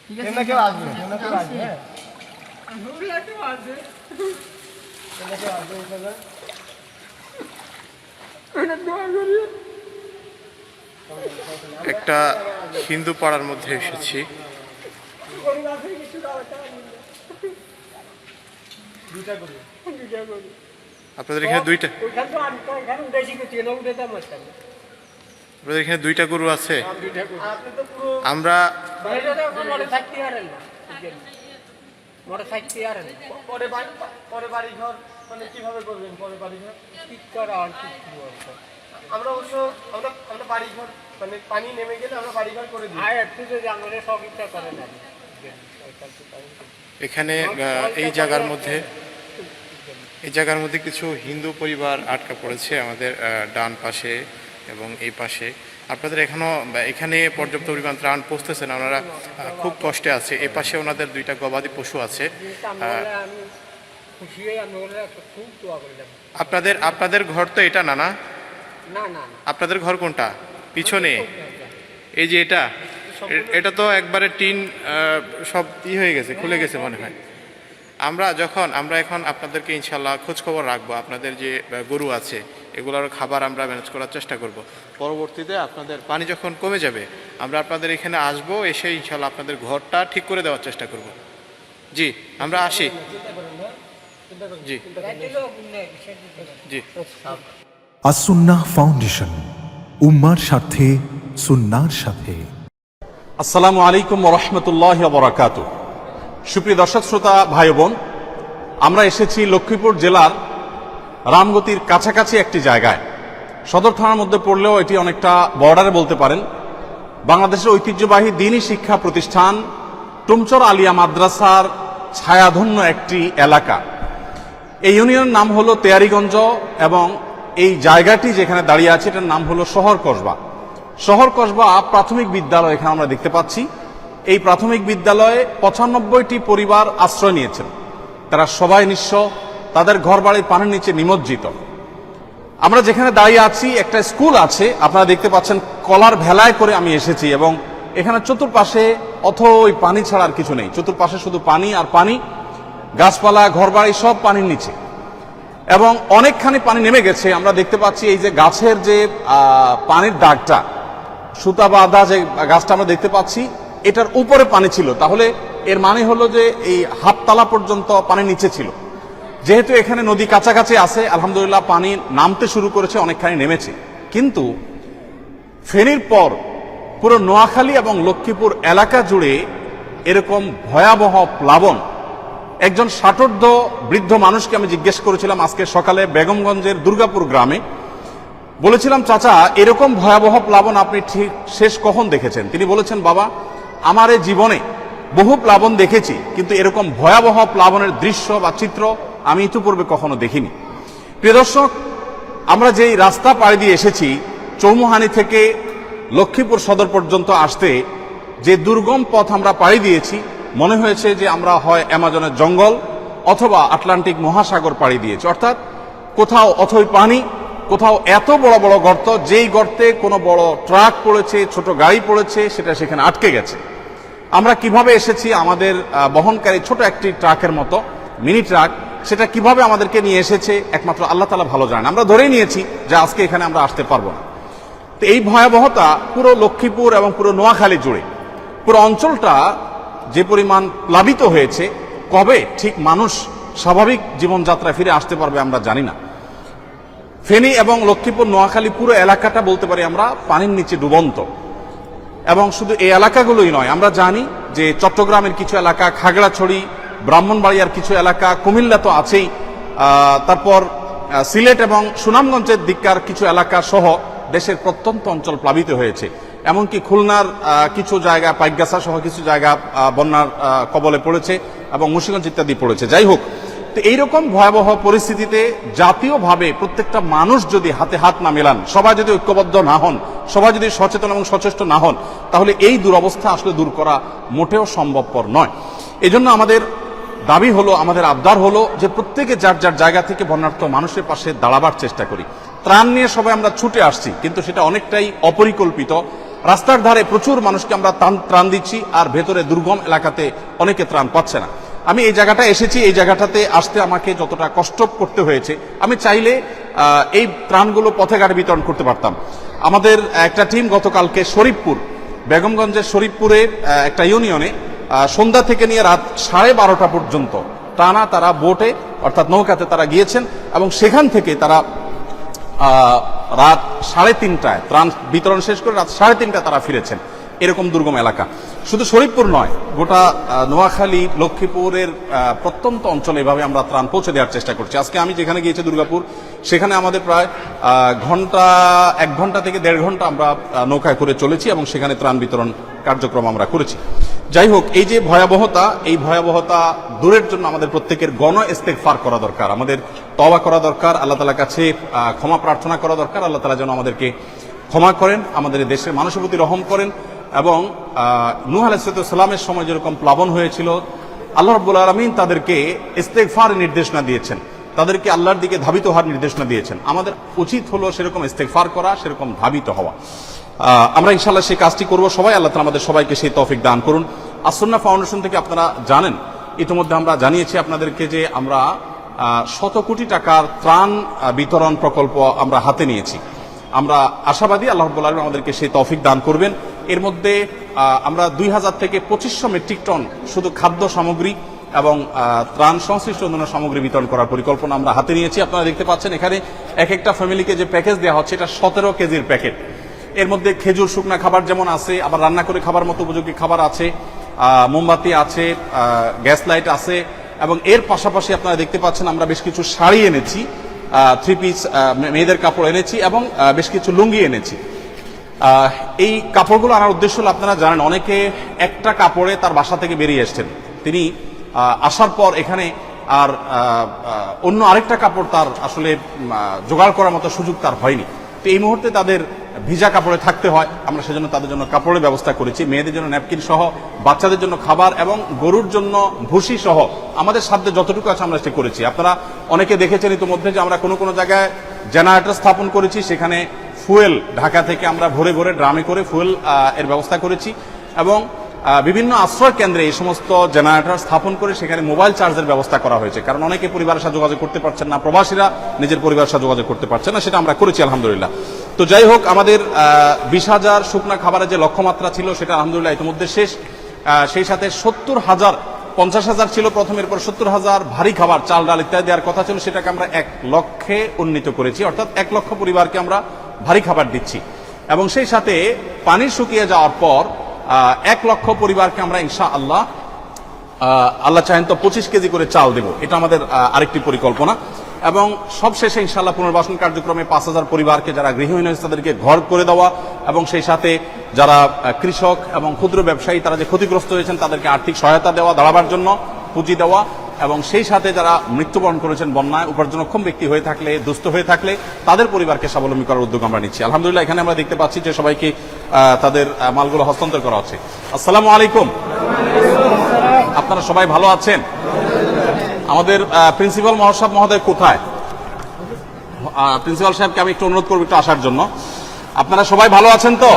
কেউ না কেউ আসবে, কেউ না কেউ আসবে, হ্যাঁ কেউ না কেউ আসবে ইনশাআল্লাহ। একটা হিন্দু পাড়ার মধ্যে এসেছি। আপনাদের এখানে দুইটা আপনাদের এখানে দুইটা গরু আছে। আমরা পরে বাড়ি ঘর মানে কিভাবে করবেন? পরে বাড়ি ঘর ঠিক করা আর কি আমরা অবশ্য আমরা বাড়ি ঘর মানে পানি নেমে গেলে আমরা বাড়ি ঘর করে দিই। আমাদের সব ইচ্ছা করে না এখানে এই জায়গার মধ্যে কিছু হিন্দু পরিবার আটকা পড়েছে আমাদের ডান পাশে এবং এই পাশে। আপনাদের এখানে পর্যাপ্ত পরিমাণ ত্রাণ পৌঁছতেছে না, ওনারা খুব কষ্টে আছে। এ পাশে ওনাদের দুইটা গবাদি পশু আছে। আপনাদের ঘর তো এটা না? আপনাদের ঘর কোনটা? পিছনে এই যে এটা তো একবারে টিন সব হয়ে গেছে, খুলে গেছে মনে হয়। আমরা এখন আপনাদেরকে ইনশাল্লাহ খোঁজ খবর রাখবো। আপনাদের যে গরু আছে এগুলোর খাবার আমরা ম্যানেজ করার চেষ্টা করব। পরবর্তীতে আপনাদের পানি যখন কমে যাবে আমরা আপনাদের এখানে আসবো, এসে ইনশাল্লাহ আপনাদের ঘরটা ঠিক করে দেওয়ার চেষ্টা করব। জি, আমরা আসি। জি জি। আসুন্নাহ ফাউন্ডেশন, উম্মার স্বার্থে সুন্নার সাথে। আসসালামু আলাইকুম ওয়া রাহমাতুল্লাহি ওয়া বারাকাতুহু। সুপ্রিয় দর্শক শ্রোতা ভাই বোন, আমরা এসেছি লক্ষ্মীপুর জেলার রামগতির কাছাকাছি একটি জায়গায়। সদর থানার মধ্যে পড়লেও এটি অনেকটা বর্ডারে বলতে পারেন। বাংলাদেশের ঐতিহ্যবাহী দ্বীনী শিক্ষা প্রতিষ্ঠান টুমচর আলিয়া মাদ্রাসার ছায়াধন্য একটি এলাকা। এই ইউনিয়নের নাম হলো তেয়ারিগঞ্জ এবং এই জায়গাটি যেখানে দাঁড়িয়ে আছে এটার নাম হলো শহর কসবা। শহর কসবা প্রাথমিক বিদ্যালয় এখানে আমরা দেখতে পাচ্ছি। এই প্রাথমিক বিদ্যালয়ে ৯৫টি পরিবার আশ্রয় নিয়েছেন। তারা সবাই নিঃস্ব, তাদের ঘরবাড়ি পানির নিচে নিমজ্জিত। আমরা যেখানে দাঁড়িয়ে আছি একটা স্কুল আছে, আপনারা দেখতে পাচ্ছেন কলার ভেলায় করে আমি এসেছি এবং এখানে চতুর্পাশে ওই পানি ছাড়া আর কিছু নেই। চতুর্পাশে শুধু পানি আর পানি, গাছপালা, ঘরবাড়ি সব পানির নিচে এবং অনেকখানি পানি নেমে গেছে। আমরা দেখতে পাচ্ছি এই যে গাছের যে পানির দাগটা, সুতা বাঁধা যে গাছটা আমরা দেখতে পাচ্ছি এটার উপরে পানি ছিল, তাহলে এর মানে হলো যে এই হাততলা পর্যন্ত পানি নিচে ছিল। যেহেতু এখানে নদী কাছাকাছি আছে, আলহামদুলিল্লাহ পানি নামতে শুরু করেছে, অনেকখানি নেমেছে। কিন্তু ফেনীর পর পুরো নোয়াখালী এবং লক্ষ্মীপুর এলাকা জুড়ে এরকম ভয়াবহ প্লাবন। একজন ষাটোর্ধ্ব বৃদ্ধ মানুষকে আমি জিজ্ঞেস করেছিলাম আজকে সকালে বেগমগঞ্জের দুর্গাপুর গ্রামে, বলেছিলাম চাচা এরকম ভয়াবহ প্লাবন আপনি ঠিক শেষ কখন দেখেছেন? তিনি বলেছেন বাবা আমার এই জীবনে বহু প্লাবন দেখেছি, কিন্তু এরকম ভয়াবহ প্লাবনের দৃশ্য বা চিত্র আমি ইতিপূর্বে কখনো দেখিনি। প্রিয় দর্শক, আমরা যেই রাস্তা পাড়ি দিয়ে এসেছি চৌমুহানি থেকে লক্ষ্মীপুর সদর পর্যন্ত আসতে যে দুর্গম পথ আমরা পাড়ি দিয়েছি, মনে হয়েছে যে আমরা হয় অ্যামাজনের জঙ্গল অথবা আটলান্টিক মহাসাগর পাড়ি দিয়েছি। অর্থাৎ কোথাও অথই পানি, কোথাও এত বড় বড় গর্ত, যেই গর্তে কোনো বড় ট্রাক পড়েছে, ছোট গাড়ি পড়েছে, সেটা সেখানে আটকে গেছে। আমরা কিভাবে এসেছি, আমাদের বহনকারী ছোট একটি ট্রাকের মতো মিনি ট্রাক, সেটা কিভাবে আমাদেরকে নিয়ে এসেছে একমাত্র আল্লাহ তাআলা ভালো জানেন। আমরা ধরেই নিয়েছি যে আজকে এখানে আমরা আসতে পারবো না। তো এই ভয়াবহতা পুরো লক্ষ্মীপুর এবং পুরো নোয়াখালী জুড়ে, পুরো অঞ্চলটা যে পরিমাণ প্লাবিত হয়েছে, কবে ঠিক মানুষ স্বাভাবিক জীবনযাত্রায় ফিরে আসতে পারবে আমরা জানি না। ফেনী এবং লক্ষ্মীপুর নোয়াখালী পুরো এলাকাটা বলতে পারি আমরা পানির নিচে ডুবন্ত। এবং শুধু এই এলাকাগুলোই নয়, আমরা জানি যে চট্টগ্রামের কিছু এলাকা, খাগড়াছড়ি, ব্রাহ্মণবাড়িয়ার কিছু এলাকা, কুমিল্লা তো আছেই, তারপর সিলেট এবং সুনামগঞ্জের দিককার কিছু এলাকা সহ দেশের প্রত্যন্ত অঞ্চল প্লাবিত হয়েছে। এমনকি খুলনার কিছু জায়গা, পাইকগাছা সহ কিছু জায়গা বন্যার কবলে পড়েছে এবং মুন্সিগঞ্জ ইত্যাদি পড়েছে। যাই হোক, তো এইরকম ভয়াবহ পরিস্থিতিতে জাতীয়ভাবে প্রত্যেকটা মানুষ যদি হাতে হাত না মেলান, সবাই যদি ঐক্যবদ্ধ না হন, সবাই যদি সচেতন এবং সচেষ্ট না হন, তাহলে এই দুরবস্থা আসলে দূর করা মোটেও সম্ভবপর নয়। এজন্য আমাদের দাবি হলো, আমাদের আবদার হলো যে প্রত্যেকে যার যার জায়গা থেকে বন্যার্থ মানুষের পাশে দাঁড়াবার চেষ্টা করি। ত্রাণ নিয়ে সবাই আমরা ছুটে আসছি, কিন্তু সেটা অনেকটাই অপরিকল্পিত। রাস্তার ধারে প্রচুর মানুষকে আমরা ত্রাণ দিচ্ছি, আর ভেতরে দুর্গম এলাকাতে অনেকে ত্রাণ পাচ্ছে না। আমি এই জায়গাটা এসেছি, এই জায়গাটাতে আসতে আমাকে যতটা কষ্ট করতে হয়েছে, আমি চাইলে এই ত্রাণগুলো পথে ঘাটে বিতরণ করতে পারতাম। আমাদের একটা টিম গতকালকে শরীফপুর, বেগমগঞ্জের শরীফপুরের একটা ইউনিয়নে সন্ধ্যা থেকে নিয়ে রাত 12:30 পর্যন্ত টানা তারা বোটে অর্থাৎ নৌকাতে তারা গিয়েছেন, এবং সেখান থেকে তারা রাত 3:30টায় ত্রাণ বিতরণ শেষ করে রাত 3:30টায় তারা ফিরেছেন। এরকম দুর্গম এলাকা শুধু শরীফপুর নয়, গোটা নোয়াখালী, লক্ষ্মীপুরের প্রত্যন্ত অঞ্চলে এভাবে আমরা ত্রাণ পৌঁছে দেওয়ার চেষ্টা করছি। আজকে আমি যেখানে গিয়েছি দুর্গাপুর, সেখানে আমাদের প্রায় 1 ঘন্টা থেকে 1.5 ঘন্টা আমরা নৌকায় করে চলেছি এবং সেখানে ত্রাণ বিতরণ কার্যক্রম আমরা করেছি। যাই হোক, এই যে ভয়াবহতা, এই ভয়াবহতা দূরের জন্য আমাদের প্রত্যেকের গণ ইস্তেগফার করা দরকার, আমাদের তওবা করা দরকার, আল্লাহ তাআলার কাছে ক্ষমা প্রার্থনা করা দরকার। আল্লাহ তাআলা যেন আমাদেরকে ক্ষমা করেন, আমাদের দেশের মানুষের প্রতি রহম করেন, এবং নূহ আলাইহিস সালামের সময় যেরকম প্লাবন হয়েছিল, আল্লাহ রাব্বুল আলামিন তাদেরকে ইস্তেগফারের নির্দেশনা দিয়েছেন, তাদেরকে আল্লাহর দিকে ধাবিত হওয়ার নির্দেশনা দিয়েছেন। আমাদের উচিত হলো সেরকম ইস্তেগফার করা, সেরকম ধাবিত হওয়া। আমরা ইনশাআল্লাহ সেই কাজটি করব সবাই। আল্লাহ তাআলা আমাদের সবাইকে সেই তৌফিক দান করুন। আস-সুন্নাহ ফাউন্ডেশন থেকে আপনারা জানেন, ইতিমধ্যে আমরা জানিয়েছি আপনাদেরকে যে আমরা 100 কোটি টাকার ত্রাণ বিতরণ প্রকল্প আমরা হাতে নিয়েছি। আমরা আশাবাদী আল্লাহ রাব্বুল আলামিন আমাদেরকে সেই তৌফিক দান করবেন। এর মধ্যে আমরা 2000 থেকে 2500 মেট্রিক টন শুধু খাদ্য সামগ্রী এবং ত্রাণ সংশ্লিষ্ট অন্যান্য সামগ্রী বিতরণ করার পরিকল্পনা আমরা হাতে নিয়েছি। আপনারা দেখতে পাচ্ছেন এখানে এক একটা ফ্যামিলিকে যে প্যাকেজ দেওয়া হচ্ছে, এটা 17 কেজির প্যাকেট। এর মধ্যে খেজুর শুকনা খাবার যেমন আছে, আবার রান্না করে খাবার মতো উপযোগী খাবার আছে, মোমবাতি আছে, গ্যাস লাইট আছে, এবং এর পাশাপাশি আপনারা দেখতে পাচ্ছেন আমরা বেশ কিছু শাড়ি এনেছি, 3 পিস মেয়েদের কাপড় এনেছি, এবং বেশ কিছু লুঙ্গি এনেছি। এই কাপড়গুলো আনার উদ্দেশ্য হলো, আপনারা জানেন অনেকে একটা কাপড়ে তার বাসা থেকে বেরিয়ে এসছেন, তিনি আসার পর এখানে আর অন্য আরেকটা কাপড় তার আসলে জোগাড় করার মতো সুযোগ তার হয়নি। তো এই মুহূর্তে তাদের ভিজা কাপড়ে থাকতে হয়। আমরা সেজন্য তাদের জন্য কাপড়ের ব্যবস্থা করেছি, মেয়েদের জন্য ন্যাপকিন সহ, বাচ্চাদের জন্য খাবার এবং গরুর জন্য ভুসি সহ আমাদের সাধ্যে যতটুকু আছে আমরা সেটা করেছি। আপনারা অনেকে দেখেছেন ইতিমধ্যে যে আমরা কোনো কোনো জায়গায় জেনারেটর স্থাপন করেছি, সেখানে ফুয়েল ঢাকা থেকে আমরা ভরে ভরে ড্রামে করে ফুয়েল এর ব্যবস্থা করেছি, এবং বিভিন্ন আশ্রয় কেন্দ্রে এই সমস্ত জেনারেটর স্থাপন করে সেখানে মোবাইল চার্জের ব্যবস্থা করা হয়েছে, কারণ অনেকে পরিবারের সাথে যোগাযোগ করতে পারছেন না, প্রবাসীরা নিজের পরিবারের সাথে যোগাযোগ করতে পারছেন না, সেটা আমরা করেছি আলহামদুলিল্লাহ। তো যাই হোক, আমাদের 20,000 শুকনা খাবারের যে লক্ষ্যমাত্রা ছিল সেটা আলহামদুলিল্লাহ ইতিমধ্যে শেষ। সেই সাথে 70,000, 50,000 ছিল প্রথম, এরপর 70,000 ভারী খাবার, চাল ডাল ইত্যাদি দেওয়ার কথা ছিল, সেটাকে আমরা 1 লক্ষে উন্নীত করেছি, অর্থাৎ 1 লক্ষ পরিবারকে আমরা ভারী খাবার দিচ্ছি। এবং সেই সাথে পানি শুকিয়ে যাওয়ার পর 1 লক্ষ পরিবারকে আমরা ইনশাআল্লাহ, আল্লাহ চাহেন তো 25 কেজি করে চাল দেব, এটা আমাদের আরেকটি পরিকল্পনা। এবং সবশেষে ইনশাআল্লাহ পুনর্বাসন কার্যক্রমে 5,000 পরিবারকে, যারা গৃহহীন হয়েছে তাদেরকে ঘর করে দেওয়া, এবং সেই সাথে যারা কৃষক এবং ক্ষুদ্র ব্যবসায়ী তারা যে ক্ষতিগ্রস্ত হয়েছেন তাদেরকে আর্থিক সহায়তা দেওয়া, দাঁড়াবার জন্য পুঁজি দেওয়া, এবং সেই সাথে যারা মৃত্যুবরণ করেছেন বন্যায়, উপার্জনক্ষম ব্যক্তি হয়ে থাকলে, দুস্থ হয়ে থাকলে তাদের পরিবারকে স্বাবলম্বী করার উদ্যোগ আমরা নিচ্ছি। আলহামদুলিল্লাহ, এখানে আমরা দেখতে পাচ্ছি যে সবাইকে তাদের মালগুলো হস্তান্তর করা হচ্ছে। আসসালামু আলাইকুম, আপনারা সবাই ভালো আছেন? আমাদের প্রিন্সিপাল মহোদয় কোথায়? প্রিন্সিপাল সাহেবকে আমি একটু অনুরোধ করবো একটু আসার জন্য। আপনারা সবাই ভালো আছেন তো?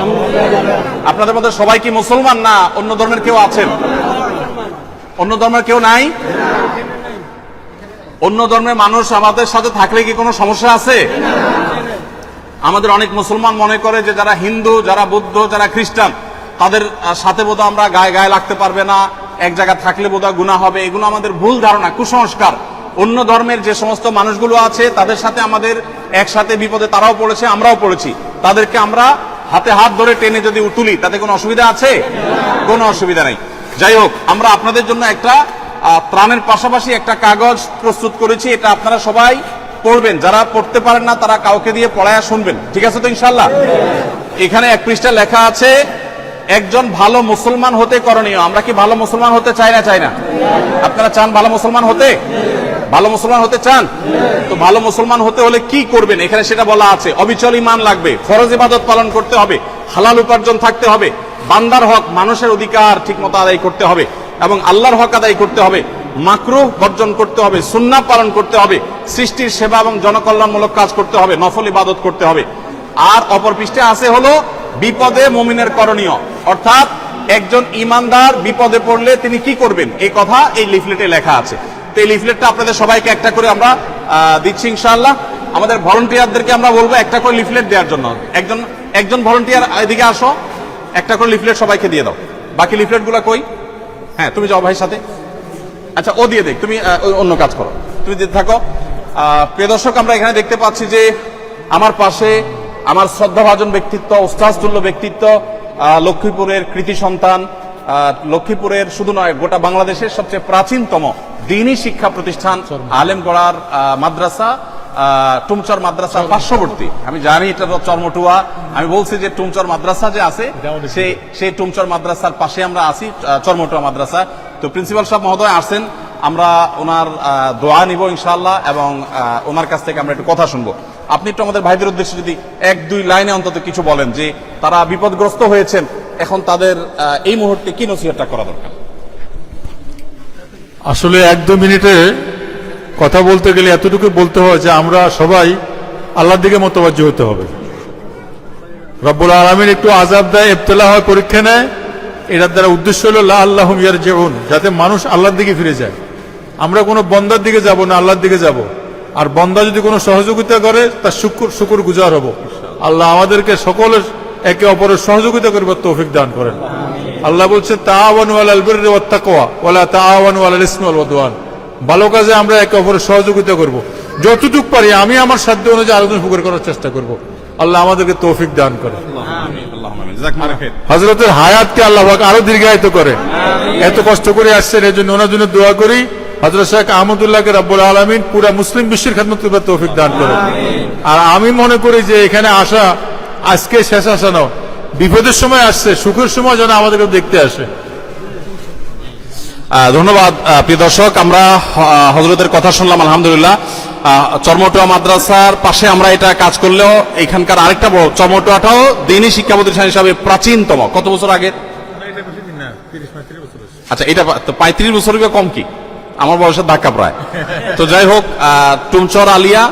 আপনাদের মধ্যে সবাই কি মুসলমান, না অন্য ধর্মের কেউ আছেন? অন্য ধর্মের কেউ নাই? অন্য ধর্মের মানুষ আমাদের সাথে থাকলে কি কোনো সমস্যা আছে? আমাদের অনেক মুসলমান মনে করে যে যারা হিন্দু, যারা বৌদ্ধ, যারা খ্রিস্টান, তাদের সাথে বোধহয় আমরা গায়ে গায়ে লাগতে পারবে না, এক জায়গায় থাকলে বোধহয় গুনাহ হবে। এগুলো আমাদের ভুল ধারণা, কুসংস্কার। অন্য ধর্মের যে সমস্ত মানুষগুলো আছে তাদের সাথে আমাদের একসাথে বিপদে তারাও পড়েছে, আমরাও পড়েছি, তাদেরকে আমরা হাতে হাত ধরে টেনে যদি তুলি তাতে কোনো অসুবিধা আছে? কোনো অসুবিধা নেই। যাই হোক, আমরা আপনাদের জন্য একটা ত্রাণের পাশাপাশি একটা কাগজ প্রস্তুত করেছি, এটা আপনারা সবাই পড়বেন। যারা পড়তে পারেন না তারা কাউকে দিয়ে পড়ায়া শুনবেন, ঠিক আছে তো ইনশাআল্লাহ? এখানে 1 পৃষ্ঠা লেখা আছে, একজন ভালো মুসলমান হতে করণীয়। আমরা কি ভালো মুসলমান হতে চাই না? চাই না? আপনারা চান ভালো মুসলমান হতে? ভালো মুসলমান হতে চান? তো ভালো মুসলমান হতে হলে কি করবেন এখানে সেটা বলা আছে। অবিচল ঈমান লাগবে, ফরজ ইবাদত পালন করতে হবে, হালাল উপার্জন থাকতে হবে, বান্দার হক, মানুষের অধিকার ঠিকমতো আদায় করতে হবে, এবং আল্লাহর হক আদায় করতে হবে, মাকরুহ বর্জন করতে হবে, সুন্নাহ পালন করতে হবে, সৃষ্টির সেবা এবং জনকল্যাণমূলক কাজ করতে হবে, নফল ইবাদত করতে হবে। আর অপর পৃষ্ঠে আছে হলো বিপদে মুমিনের করণীয়, অর্থাৎ একজন ইমানদার বিপদে পড়লে তিনি কি করবেন এই কথা এই লিফলেটে লেখা আছে। তো এই লিফলেটটা আপনাদের সবাইকে একটা করে আমরা দিচ্ছি ইনশাআল্লাহ। আমাদের ভলান্টিয়ারদেরকে আমরা বলবো একটা করে লিফলেট দেওয়ার জন্য। একজন ভলান্টিয়ার এদিকে আসো, একটা করে লিফলেট সবাইকে দিয়ে দাও। বাকি লিফলেটগুলো কই? হ্যাঁ, তুমি যাও ভাইয়ের সাথে। আচ্ছা, ও দিয়ে দেখ, তুমি অন্য কাজ করো, তুমি দিতে থাকো। প্রিয় দর্শক, আমরা এখানে দেখতে পাচ্ছি যে আমার পাশে আমার শ্রদ্ধাভাজন ব্যক্তিত্ব, ওস্তাদতুল্য ব্যক্তিত্ব, লক্ষ্মীপুরের কৃতি সন্তান, লক্ষ্মীপুরের শুধু নয় গোটা বাংলাদেশের সবচেয়ে প্রাচীনতম দ্বীনি শিক্ষা প্রতিষ্ঠান আলেমগড়ার মাদ্রাসা, টুমচর মাদ্রাসা পার্শ্ববর্তী। আমি জানি এটা চরমটুয়া, আমি বলছি যে টুমচর মাদ্রাসা যে আছে সেই টুমচর মাদ্রাসার পাশে আমরা আছি, চরমটুয়া মাদ্রাসা। তো প্রিন্সিপাল সাহেব মহোদয় আসছেন, আমরা ওনার দোয়া নিব ইনশাআল্লাহ এবং ওনার কাছ থেকে আমরা একটু কথা শুনবো। আপনি একটু আমাদের ভাইদের উদ্দেশ্যে যদি 1-2 লাইনে অন্তত কিছু বলেন যে তারা বিপদগ্রস্ত হয়েছেন, এখন তাদের এই মুহূর্তে কি নসিহতটা করা দরকার? আসলে 1-2 মিনিটে কথা বলতে গেলে এতটুকু বলতে হয় যে আমরা সবাই আল্লাহর দিকে মোতওয়াজ্জি হতে হবে। রব্বুল আলামিন একটু আযাব দেয়, ইবতিলা হয়, পরীক্ষা নেয়, এটার দ্বারা উদ্দেশ্য হলো লাআল্লাহুম ইয়ারজিউন, যাতে মানুষ আল্লাহর দিকে ফিরে যায়। আমরা কোনো বন্দার দিকে যাব না, আল্লাহর দিকে যাব। আর বন্দা যদি কোনো সহযোগিতা করে তার শুকর গুজার হব। আল্লাহ আমাদেরকে সকলের একে অপরের সহযোগিতা করবার তৌফিক দান করেন। আল্লাহ বলছে তাআওয়ানু আলাল বিররি ওয়াত তাকওয়া ওয়ালা তাআওয়ানু আলাল ইসমি ওয়াল উদওয়ান। ভালো কাজে আমরা একে অপরের সহযোগিতা করব, যতটুকু পারি আমি আমার সাধ্য অনুযায়ী আলোচনা ফুকর করার চেষ্টা করব। আল্লাহ আমাদেরকে তৌফিক দান করে, হযরতের হায়াতকে আল্লাহ পাক আরো দীর্ঘায়িত করে। এত কষ্ট করে আসছেন, এর জন্য ওনার জন্য দোয়া করি হযরত শেখ আহমদুল্লাহকে রব্বুল আলামিন পুরা মুসলিম বিশ্বের খেদমত করবার তৌফিক দান করে। আর আমি মনে করি যে এখানে আসা আজকে শেষ আসা নয়, বিপদের সময় আসছে, সুখের সময় যেন আমাদেরকে দেখতে আসে। ধন্যবাদ। প্রিয় দর্শক, আমরা হযরতের কথা শুনলাম আলহামদুলিল্লাহ। চরমটুয়া মাদ্রাসার পাশে আমরা এটা কাজ করলেও এখানকার আরেকটা বড় চরমটুয়াটাও দ্বীনি শিক্ষা প্রতিষ্ঠান হিসাবে প্রাচীনতম। কত বছর আগে? আচ্ছা, এটা তো 35 বছরের কম কি? আমার বয়সের ধাক্কা প্রায়। তো যাই হোক, টুমচর আলিয়া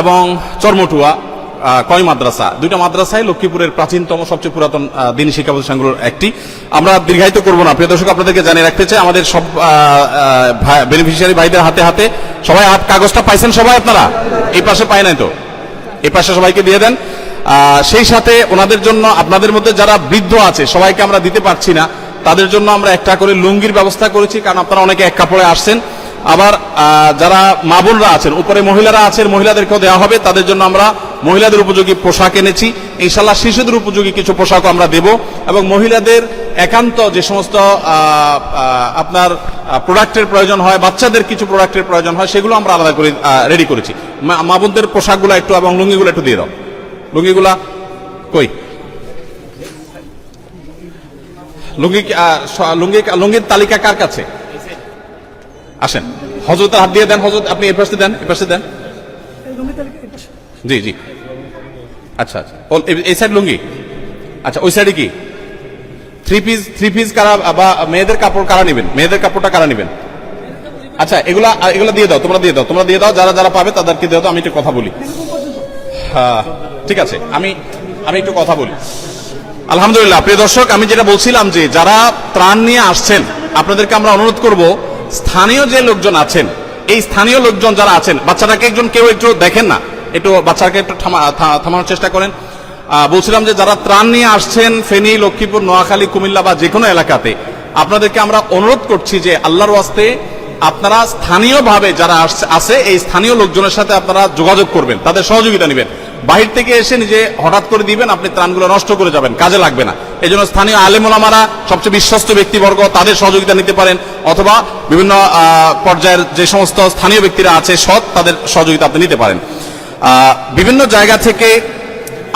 এবং চরমটুয়া কয় মাদ্রাসা, দুইটা মাদ্রাসায় লক্ষ্মীপুরের প্রাচীনতম সবচেয়ে পুরাতন দ্বীনি শিক্ষা প্রতিষ্ঠানগুলোর একটি। আমরা দীর্ঘায়িত করবো না, প্রিয় দর্শক, আপনাদেরকে জানিয়ে রাখতে চাই আমাদের সব বেনিফিশিয়ারি ভাইদের হাতে হাতে সবাই কাগজটা পাইছেন সবাই? আপনারা এই পাশে পাই নাই তো, এই পাশে সবাইকে দিয়ে দেন। সেই সাথে ওনাদের জন্য আপনাদের মধ্যে যারা বৃদ্ধ আছে সবাইকে আমরা দিতে পারছি না, তাদের জন্য আমরা একটা করে লুঙ্গির ব্যবস্থা করেছি, কারণ আপনারা অনেকে এক কাপড়ে আসছেন। আবার যারা মা বোনরা আছেন, উপরে মহিলারা আছেন, মহিলাদেরকেও দেওয়া হবে, তাদের জন্য আমরা মহিলাদের উপযোগী পোশাক এনেছি। ইনশাআল্লাহ শিশুদের উপযোগী কিছু পোশাকও আমরা দেব এবং মহিলাদের একান্ত যে সমস্ত আপনার প্রোডাক্টের প্রয়োজন হয়, বাচ্চাদের কিছু প্রোডাক্টের প্রয়োজন হয়, সেগুলো আমরা আলাদা করে রেডি করেছি। মা বোনদের পোশাকগুলো একটু এবং লুঙ্গিগুলো একটু দিয়ে দাও। লুঙ্গিগুলা কই? লুঙ্গির তালিকা কার কাছে? আসেন, হযরতের হাত দিয়ে দেন। হযরত আপনি এই পাশে দেন, এই পাশে দেন। জি জি, আচ্ছা আচ্ছা, এই সাইড লুঙ্গি। আচ্ছা, ওই সাইডে কি থ্রি পিস কারা বা মেয়েদের কাপড় কারা নেবেন? মেয়েদের কাপড়টা কারা নেবেন? আচ্ছা, এগুলা দিয়ে দাও, তোমরা দিয়ে দাও, যারা যারা পাবে তাদেরকে দিয়ে দাও। আমি একটু কথা বলি। হ্যাঁ, ঠিক আছে, আমি একটু কথা বলি। আলহামদুলিল্লাহ। প্রিয় দর্শক, আমি যেটা বলছিলাম যে যারা ত্রাণ নিয়ে আসছেন আপনাদেরকে আমরা অনুরোধ করব, স্থানীয় যে লোকজন আছেন, এই স্থানীয় লোকজন যারা আছেন, বাচ্চাটাকে কেউ একটু দেখেন না, একটু বাচ্চাকে একটু থামানোর চেষ্টা করেন। বলছিলাম যে যারা ত্রাণ নিয়ে আসছেন ফেনী, লক্ষ্মীপুর, নোয়াখালী, কুমিল্লা বা যে কোনো এলাকাতে, আপনাদেরকে আমরা অনুরোধ করছি যে আল্লাহর ওয়াস্তে আপনারা স্থানীয়ভাবে যারা আছে এই স্থানীয় লোকজনের সাথে আপনারা যোগাযোগ করবেন, তাদের সহযোগিতা নেবেন। বাহির থেকে এসে নিজে হঠাৎ করে দিবেন, আপনি ত্রাণগুলো নষ্ট করে যাবেন, কাজে লাগবে না। এই জন্য স্থানীয় আলেম ওলামারা, সবচেয়ে বিশ্বস্ত ব্যক্তিবর্গ, তাদের সহযোগিতা নিতে পারেন, অথবা বিভিন্ন পর্যায়ের যে সমস্ত স্থানীয় ব্যক্তিরা আছে সৎ, তাদের সহযোগিতা আপনি নিতে পারেন। বিভিন্ন জায়গা থেকে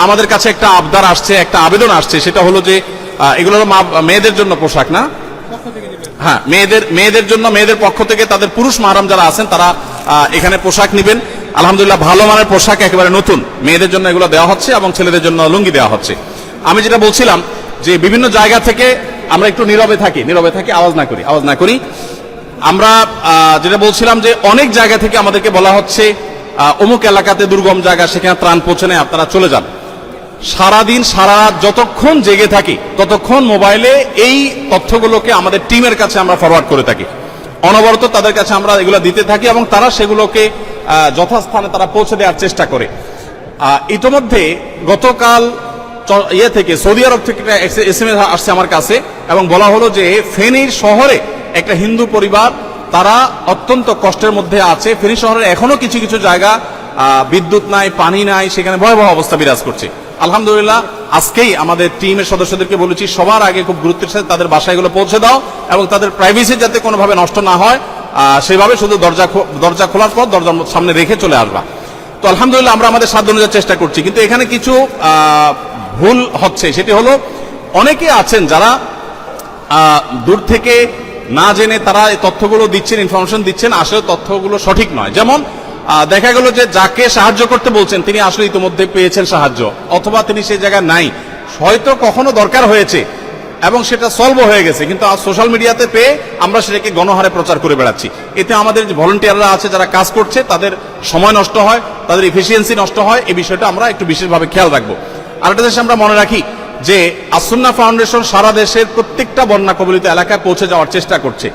আমাদের কাছে একটা আবদার আসছে, একটা আবেদন আসছে, সেটা হলো যে এগুলো হলো মেয়েদের জন্য পোশাক না? হ্যাঁ, মেয়েদের জন্য, মেয়েদের পক্ষ থেকে তাদের পুরুষ মাহরাম যারা আছেন তারা এখানে পোশাক নেবেন। আলহামদুলিল্লাহ, ভালো মানের পোশাক, একেবারে নতুন, মেয়েদের জন্য এগুলো দেওয়া হচ্ছে এবং ছেলেদের জন্য লুঙ্গি দেওয়া হচ্ছে। আমি যেটা বলছিলাম যে বিভিন্ন জায়গা থেকে আমরা একটু নীরবে থাকি, আওয়াজ না করি। আমরা যেটা বলছিলাম যে অনেক জায়গা থেকে আমাদেরকে বলা হচ্ছে অমুক এলাকাতে দুর্গম জায়গা, সেখানে ত্রাণ পৌঁছে নেয়, আপনারা চলে যান। সারাদিন সারা রাত যতক্ষণ জেগে থাকি ততক্ষণ মোবাইলে এই তথ্যগুলোকে আমাদের টিমের কাছে আমরা ফরওয়ার্ড করে থাকি, অনবরত তাদের কাছে আমরা এগুলো দিতে থাকি এবং তারা সেগুলোকে যথাস্থানে তারা পৌঁছে দেওয়ার চেষ্টা করে। ইতোমধ্যে গতকাল থেকে সৌদি আরব থেকে একটা SMS আসছে আমার কাছে এবং বলা হলো যে ফেনীর শহরে একটা হিন্দু পরিবার তারা অত্যন্ত কষ্টের মধ্যে আছে। ফেনী শহরের এখনো কিছু কিছু জায়গা বিদ্যুৎ নাই, পানি নাই, সেখানে ভয়াবহ অবস্থা বিরাজ করছে। আলহামদুলিল্লাহ আজকেই আমাদের টিমের সদস্যদেরকে বলেছি সবার আগে খুব গুরুত্বের সাথে তাদের বাসায় এগুলো পৌঁছে দাও এবং তাদের প্রাইভেসি যাতে কোনোভাবে নষ্ট না হয় সেভাবে শুধু দরজা খোলার পর দরজার সামনে রেখে চলে আসবা। তো আলহামদুলিল্লাহ আমরা আমাদের সাধ্য অনুযায়ী চেষ্টা করছি, কিন্তু এখানে কিছু ভুল হচ্ছে। সেটি হলো অনেকে আছেন যারা দূর থেকে না জেনে তারা এই তথ্যগুলো দিচ্ছেন, ইনফরমেশন দিচ্ছেন, আসলে তথ্যগুলো সঠিক নয়। যেমন দেখা গেল যে যাকে সাহায্য করতে বলছেন তিনি আসলে ইতিমধ্যে পেয়েছেন সাহায্য, অথবা তিনি সেই জায়গায় নাই, হয়তো কখনো দরকার হয়েছে এবং সেটা সলভ হয়ে গেছে, কিন্তু আজ সোশ্যাল মিডিয়াতে পেয়ে আমরা সেটাকে গণহারে প্রচার করে বেড়াচ্ছি। এতে আমাদের যে ভলান্টিয়াররা আছে যারা কাজ করছে তাদের সময় নষ্ট হয়, তাদের এফিসিয়েন্সি নষ্ট হয়। এই বিষয়টা আমরা একটু বিশেষভাবে খেয়াল রাখবো। আরেকটা জিনিস আমরা মনে রাখি যে আসুন্নাহ ফাউন্ডেশন সারা দেশের প্রত্যেকটা বন্যা কবলিত এলাকায় পৌঁছে যাওয়ার চেষ্টা করছে।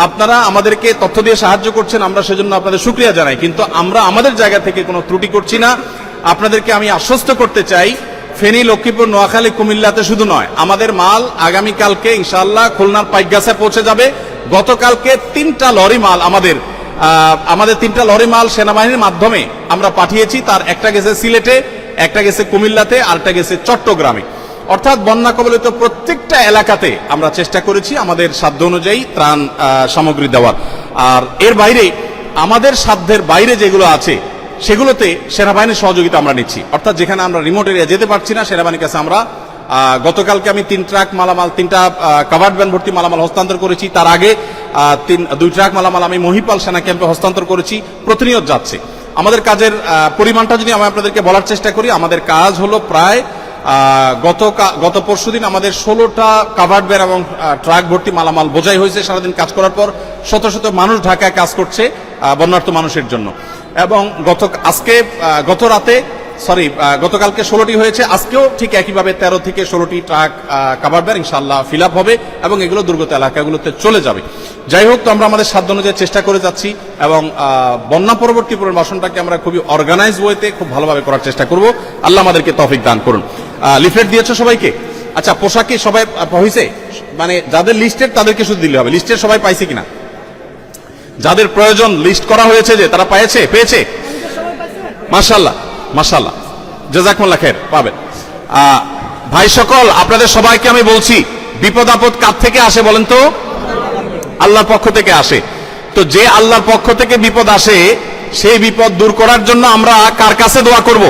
আপনারা আমাদেরকে তথ্য দিয়ে সাহায্য করছেন, আমরা সেজন্য আপনাদের শুকরিয়া জানাই, কিন্তু আমরা আমাদের জায়গা থেকে কোনো ত্রুটি করছি না। আপনাদেরকে আমি আশ্বস্ত করতে চাই ফেনী, লক্ষ্মীপুর, নোয়াখালী, কুমিল্লাতে শুধু নয়, আমাদের মাল আগামীকালকে ইনশাআল্লাহ খুলনার পাইকগাছে পৌঁছে যাবে। গতকালকে 3টা লরি মাল আমাদের 3টা লরি মাল সেনাবাহিনীর মাধ্যমে আমরা পাঠিয়েছি। তার একটা গেছে সিলেটে, একটা গেছে কুমিল্লাতে, আরটা গেছে চট্টগ্রামে। অর্থাৎ বন্যা কবলিত প্রত্যেকটা এলাকাতে আমরা চেষ্টা করেছি আমাদের সাধ্য অনুযায়ী ত্রাণ সামগ্রী দেওয়ার। আর এর বাইরে আমাদের সাধ্যের বাইরে যেগুলো আছে সেগুলোতে সেনাবাহিনীর সহযোগিতা আমরা নিচ্ছি। অর্থাৎ যেখানে আমরা রিমোট এরিয়া যেতে পারছি না, সেনাবাহিনীর কাছে আমরা গতকালকে আমি 3 ট্রাক মালামাল, 3টা কাভার্ড ভ্যান ভর্তি মালামাল হস্তান্তর করেছি। তার আগে 2 ট্রাক মালামাল আমি মহিপাল সেনা ক্যাম্পে হস্তান্তর করেছি। প্রতিনিয়ত যাচ্ছে। আমাদের কাজের পরিমাণটা যদি আমি আপনাদেরকে বলার চেষ্টা করি, আমাদের কাজ হলো প্রায় গত পরশুদিন আমাদের 16টা কাভার্ড ভ্যান এবং ট্রাক ভর্তি মালামাল বোঝাই হয়েছে। সারাদিন কাজ করার পর শত শত মানুষ ঢাকায় কাজ করছে বন্যার্ত মানুষের জন্য। এবং গতকালকে 16টি হয়েছে, আজকেও ঠিক একইভাবে 13 থেকে 16টি ট্রাক কাভার্ড ভ্যান ইনশাআল্লাহ ফিল আপ হবে এবং এগুলো দুর্গত এলাকাগুলোতে চলে যাবে। যাই হোক, তো আমরা আমাদের সাধ্য অনুযায়ী চেষ্টা করে যাচ্ছি এবং বন্যা পরবর্তী পুনর্বাসনটাকে আমরা খুবই অর্গানাইজ ওয়েতে খুব ভালোভাবে করার চেষ্টা করব। আল্লাহ আমাদেরকে তৌফিক দান করুন। লিফলেট দিয়েছো সবাইকে? আচ্ছা, পোশাক কি সবাই হয়েছে? মানে যাদের লিস্টেড তাদেরকে শুধু দিলে হবে, লিস্টেড সবাই পাইছে কিনা? যাদের প্রয়োজন লিস্ট করা হয়েছে যে তারা পেয়েছে? মাশাআল্লাহ মাশাআল্লাহ, জাযাকুমুল্লাহ খাইর, পাবেন। ভাই সকল, আপনাদের সবাইকে আমি বলছি, বিপদ আপদ কার থেকে আসে বলেন তো? আল্লাহর পক্ষ থেকে আসে। তো যে আল্লাহর পক্ষ থেকে বিপদ আসে সেই বিপদ দূর করার জন্য আমরা কার কাছে দোয়া করব?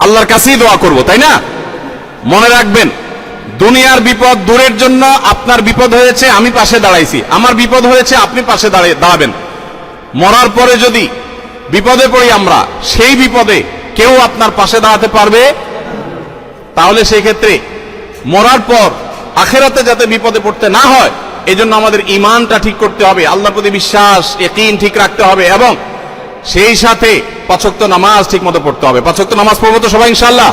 আল্লাহর কাছেই দোয়া করব, তাই না? মনে রাখবেন, দুনিয়ার বিপদ দূরের জন্য আপনার বিপদ হয়েছে, আমি পাশে দাঁড়াইছি, আমার বিপদ হয়েছে, আপনি পাশে দাঁড়াবেন। মরার পরে যদি বিপদে পড়ি আমরা, সেই বিপদে কেউ আপনার পাশে দাঁড়াতে পারবে? তাহলে সেই ক্ষেত্রে মরার পর আখিরাতে যাতে বিপদে পড়তে না হয়, এজন্য আমাদের ঈমানটা ঠিক করতে হবে, আল্লাহর প্রতি বিশ্বাস, ইয়াকিন ঠিক রাখতে হবে এবং সেই সাথে 5 ওয়াক্ত নামাজ ঠিক মতো পড়তে হবে। 5 ওয়াক্ত নামাজ পড়বো তো সবাই ইনশাআল্লাহ?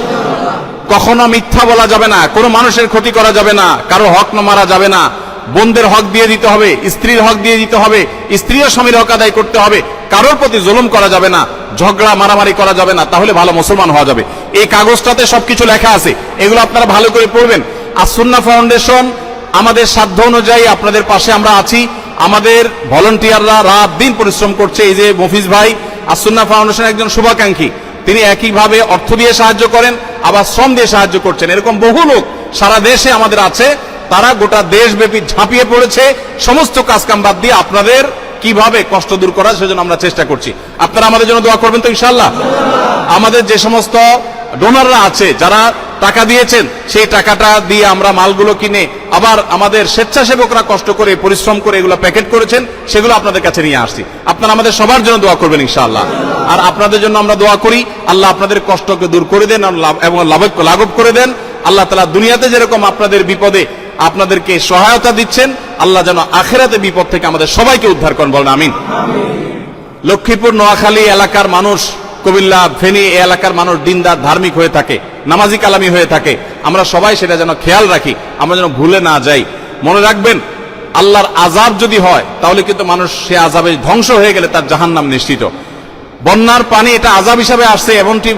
কখনো মিথ্যা বলা যাবে না, কোনো মানুষের ক্ষতি করা যাবে না, কারো হক না মারা যাবে না, বোনদের হক দিয়ে দিতে হবে, স্ত্রীর হক দিয়ে দিতে হবে, স্ত্রীও স্বামীর হক আদায় করতে হবে, কারোর প্রতি জুলুম করা যাবে না, ঝগড়া মারামারি করা যাবে না, তাহলে ভালো মুসলমান হওয়া যাবে। এই কাগজটাতে সবকিছু লেখা আছে, এগুলো আপনারা ভালো করে পড়বেন। আসুন্নাহ ফাউন্ডেশন আমাদের সাধ্য অনুযায়ী আপনাদের পাশে আমরা আছি। আমাদের ভলান্টিয়াররা রাত দিন পরিশ্রম করছে। এই যে মফিজ ভাই আসুন্নাহ ফাউন্ডেশনের একজন শুভাকাঙ্ক্ষী, তিনি একইভাবে অর্থ দিয়ে সাহায্য করেন, আবার শ্রম দিয়ে সাহায্য করছেন। এরকম বহু লোক সারা দেশে আমাদের আছে, তারা গোটা দেশব্যাপী ঝাঁপিয়ে পড়েছে সমস্ত কাজকাম বাদ দিয়ে আপনাদের কিভাবে কষ্ট দূর করা সেজন্য আমরা চেষ্টা করছি। আপনারা আমাদের জন্য দোয়া করবেন তো ইনশাআল্লাহ? আমাদের যে সমস্ত ডোনাররা আছে যারা টাকা দিয়েছেন, সেই টাকাটা দিয়ে আমরা মালগুলো কিনে, আবার আমাদের স্বেচ্ছাসেবকরা কষ্ট করে পরিশ্রম করে এগুলো প্যাকেট করেছেন, সেগুলো আপনাদের কাছে নিয়ে আসছি। আপনারা আমাদের সবার জন্য দোয়া করবেন ইনশাআল্লাহ। আর আপনাদের জন্য আমরা দোয়া করি, আল্লাহ আপনাদের কষ্টকে দূর করে দেন এবং লাঘব করে দেন। আল্লাহ তাআলা দুনিয়াতে যেরকম আপনাদের বিপদে আপনাদেরকে সহায়তা দিচ্ছেন, আল্লাহ যেন আখিরাতে বিপদ থেকে আমাদের সবাইকে উদ্ধার করেন, বলেন আমিন। লক্ষ্মীপুর নোয়াখালী এলাকার মানুষ কুমিল্লা, ফেনী এই এলাকার মানুষ দিনদার ধার্মিক হয়ে থাকে, নামাজি কালামি হয়ে থাকে। আমরা সবাই সেটা যেন খেয়াল রাখি, আমরা যেন ভুলে না যাই। মনে রাখবেন, আল্লাহর আযাব যদি হয় তাহলে কিন্তু মানুষ সে আযাবে ধ্বংস হয়ে গেলে তার জাহান্নাম নিশ্চিত। বন্যার পানি এটা আযাব হিসাবে আসছে এমনটি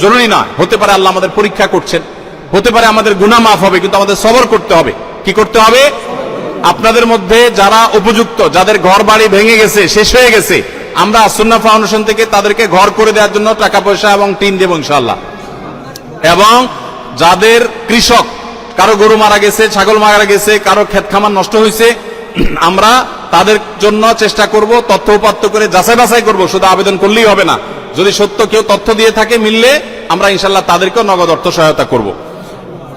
জরুরি না, হতে পারে আল্লাহ আমাদের পরীক্ষা করছেন, হতে পারে আমাদের গুনাহ মাফ হবে, কিন্তু আমাদের সবর করতে হবে। কি করতে হবে? আপনাদের মধ্যে যারা উপযুক্ত, যাদের ঘর বাড়ি ভেঙে গেছে, শেষ হয়ে গেছে, আমরা সুন্নাহ ফাউন্ডেশন থেকে তাদেরকে ঘর করে দেওয়ার জন্য টাকা পয়সা এবং টিন দেব ইনশাআল্লাহ। এবং যাদের কৃষক, কারো গরু মারা গেছে, ছাগল মারা গেছে, কারো ক্ষেত খামার নষ্ট হয়েছে, আমরা তাদের জন্য চেষ্টা করব, তথ্য উপাত্ত করে যাচাই বাছাই করব। শুধু আবেদন করলেই হবে না, যদি সত্য কেউ তথ্য দিয়ে থাকে মিললে আমরা ইনশাআল্লাহ তাদেরকেও নগদ অর্থ সহায়তা করব।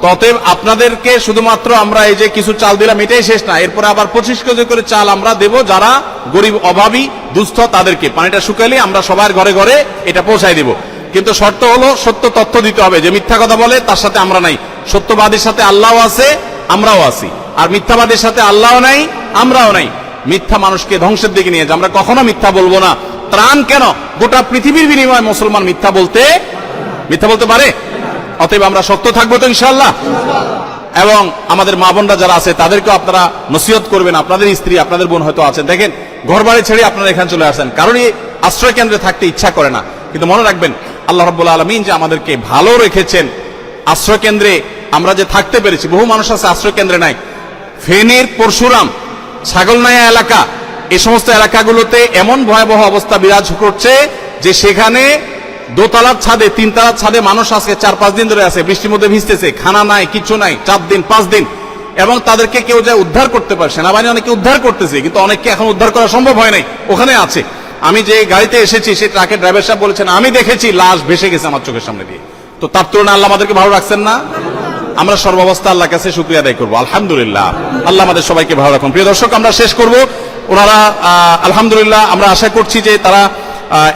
ততএব আপনাদেরকে শুধুমাত্র আমরা এই যে কিছু চাল দিলাম এটাই শেষ না, এরপরে আবার 25 কেজি করে চাল আমরা দেব যারা গরিব, অভাবী, দুস্থ তাদেরকে। পানিটা শুকালে আমরা সবার ঘরে ঘরে এটা পৌঁছায় দেব। কিন্তু শর্ত হলো সত্য তথ্য দিতে হবে। যে মিথ্যা কথা বলে তার সাথে আমরা নাই। সত্যবাদীর সাথে আল্লাহও আছে, আমরাও আছি। আর মিথ্যাবাদীর সাথে আল্লাহও নাই, আমরাও নাই। মিথ্যা মানুষকে ধ্বংসের দিকে নিয়ে যায়। আমরা কখনো মিথ্যা বলবো না। ত্রাণ কেন? গোটা পৃথিবীর বিনিময়ে মুসলমান মিথ্যা বলতে পারে? অতএব আমরা সত্য থাকবো তো ইনশাআল্লাহ। এবং আমাদের মা বোনরা যারা আছে তাদেরকেও আপনারা নসিহত করবেন। আপনাদের স্ত্রী, আপনাদের বোন হয়তো আছেন, দেখেন ঘর বাড়ি ছেড়ে আপনারা এখানে চলে আসেন, কারণ এই আশ্রয় কেন্দ্রে থাকতে ইচ্ছা করে না। কিন্তু মনে রাখবেন, আল্লাহ রাব্বুল আলামিন যে আমাদেরকে ভালো রেখেছেন, আশ্রয় কেন্দ্রে আমরা যে থাকতে পেরেছি। বহু মানুষ আছে আশ্রয় কেন্দ্রে নাই। ফেনীর পরশুরাম, ছাগলনাইয়া এলাকা, এই সমস্ত এলাকাগুলোতে এমন ভয়াবহ অবস্থা বিরাজ করছে যে সেখানে দোতলার ছাদে, 3 তলার ছাদে মানুষ আজকে 4-5 দিন ধরে আছে, বৃষ্টির মধ্যে ভিজতেছে, খানা নাই, কিছু নাই, 4 দিন 5 দিন। এবং তাদেরকে কেউ যা উদ্ধার করতে পারে, সেনাবাহিনী অনেকে উদ্ধার করতেছে, কিন্তু অনেককে এখন উদ্ধার করা সম্ভব হয় নাই, ওখানে আছে। আমি যে গাড়িতে এসেছি সেই ট্রাকের ড্রাইভার সাহেব বলেছেন, আমি দেখেছি লাশ ভেসে গেছে আমার চোখের সামনে দিয়ে। তো তার তুলনায় আল্লাহ আমাদেরকে ভালো রাখছেন না? আমরা সর্বাবস্থা আল্লাহর কাছে শুকরিয়া আদায় করবো। আলহামদুলিল্লাহ, আল্লাহ আমাদের সবাইকে ভালো রাখুন। প্রিয় দর্শক, আমরা শেষ করব। ওনারা আলহামদুলিল্লাহ, আমরা আশা করছি যে তারা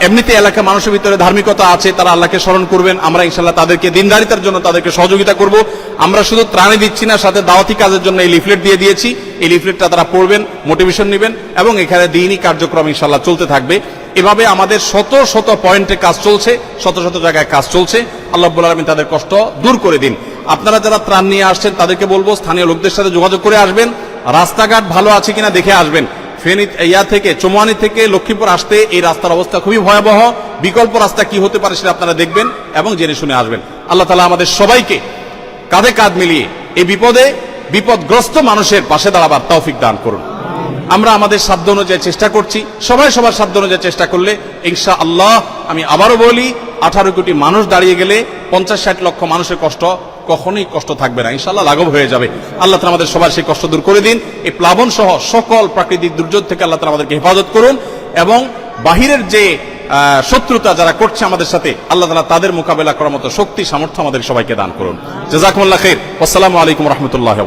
এমনিতে এলাকা মানুষের ভিতরে ধার্মিকতা আছে, তারা আল্লাহকে স্মরণ করবেন। আমরা ইনশাআল্লাহ তাদেরকে দিনদারিতার জন্য তাদেরকে সহযোগিতা করব। আমরা শুধু ত্রাণই দিচ্ছি না, সাথে দাওয়াতি কাজের জন্য এই লিফলেট দিয়ে দিয়েছি। এই লিফলেটটা তারা পড়বেন, মোটিভেশন নেবেন, এবং এখানে দ্বীনি কার্যক্রম ইনশাআল্লাহ চলতে থাকবে। এভাবে আমাদের শত শত পয়েন্টে কাজ চলছে, শত শত জায়গায় কাজ চলছে। আল্লাহ রাব্বুল আলামিন তাদের কষ্ট দূর করে দিন। আপনারা যারা ত্রাণ নিয়ে আসছেন তাদেরকে বলবো স্থানীয় লোকদের সাথে যোগাযোগ করে আসবেন। রাস্তাঘাট ভালো আছে কিনা দেখে আসবেন। ফেনী থেকে, চৌমুহানী থেকে লক্ষ্মীপুর আসতে এই রাস্তার অবস্থা খুবই ভয়াবহ। বিকল্প রাস্তা কি হতে পারে সেটা আপনারা দেখবেন এবং জেনে শুনে আসবেন। আল্লাহ তাআলা আমাদের সবাইকে কাঁধে কাঁধ মিলিয়ে এই বিপদগ্রস্ত মানুষের পাশে দাঁড়াবার তৌফিক দান করুন। আমরা আমাদের সাধ্য অনুযায়ী চেষ্টা করছি, সবাই সবার সাধ্য অনুযায়ী চেষ্টা করলে ইনশাআল্লাহ, আমি আবারও বলি, 18 কোটি মানুষ দাঁড়িয়ে গেলে 50-60 লক্ষ মানুষের কষ্ট কখনোই কষ্ট থাকবে না, ইনশাআল্লাহ লাঘব হয়ে যাবে। আল্লাহ তাআলা আমাদের সবার সেই কষ্ট দূর করে দিন। এই প্লাবন সহ সকল প্রাকৃতিক দুর্যোগ থেকে আল্লাহ তাআলা আমাদেরকে হেফাজত করুন, এবং বাহিরের যে শত্রুতা যারা করছে আমাদের সাথে, আল্লাহ তাআলা তাদের মোকাবেলা করার মতো শক্তি সামর্থ্য আমাদের সবাইকে দান করুন। জাযাকুমুল্লাহ খাইর। আসসালামু আলাইকুম ওয়া রাহমাতুল্লাহি ওয়া বারাকাতুহু।